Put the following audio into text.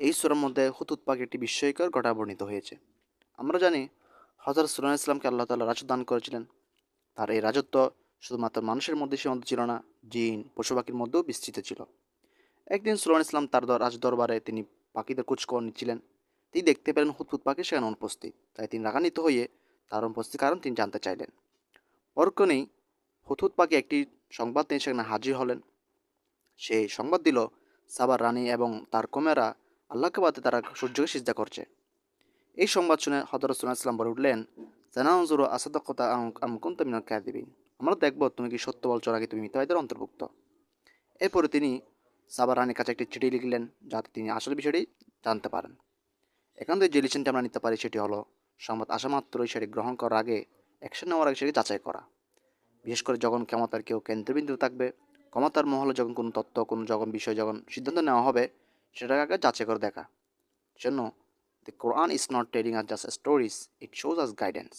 এই সূরার মধ্যে হুদহুদ পাখির একটি বিস্ময়কর ঘটনা বর্ণিত হয়েছে। আমরা জানি হযরত সুলাইমান ইসলামকে আল্লাহ তাআলা রাজত্ব দান করেছিলেন। তার এই রাজত্ব শুধুমাত্র মানুষের মধ্যে সীমাবদ্ধ ছিল না, জিন, পশু পাখির মধ্যেও বিস্তৃত ছিল। একদিন সুলাইমান ইসলাম তার রাজদরবারে তিনি পাখিদের খোঁজখবর নিচ্ছিলেন। তিনি দেখতে পেলেন হুদহুদ পাখি সেখানে অনুপস্থিত। তাই তিনি রাগান্বিত হয়ে তার অনুপস্থিতির কারণ তিনি জানতে চাইলেন। পরক্ষণেই হুদহুদ পাখি একটি সংবাদ নিয়ে সেখানে হাজির হলেন। সে সংবাদ দিল সাবার রানী এবং তার কমেরা আল্লাহকে বাদে তারা সূর্যকে সিজদা করছে। এই সংবাদ শুনে হযরত সুলাইমান ইসলাম বলে উঠলেন, সানানজুরু আসাদাক্তা আম কুনতা মিনাল কাযিবিন। আমরা দেখব তুমি কি সত্য বলছো নাকি তুমি মিথ্যাবাদীদের অন্তর্ভুক্ত। এরপরে তিনি সাবার রানীর কাছে একটি চিঠি লিখলেন যাতে তিনি আসল বিষয়টি জানতে পারেন। এখান থেকে যে লিসনটি আমরা নিতে পারি সেটি হলো, সংবাদ আসা মাত্রই সেটি গ্রহণ করার আগে অ্যাকশন নেওয়ার আগে সেটি যাচাই করা। বিশেষ করে যখন ক্ষমতার কেউ কেন্দ্রবিন্দু থাকবে, ক্ষমতার মহলে যখন কোনো তথ্য কোনো যখন বিষয় যখন সিদ্ধান্ত নেওয়া হবে, সেটাকে আগে যাচাই করে দেখা। জন্য, the Quran is not telling us just stories, it shows us guidance.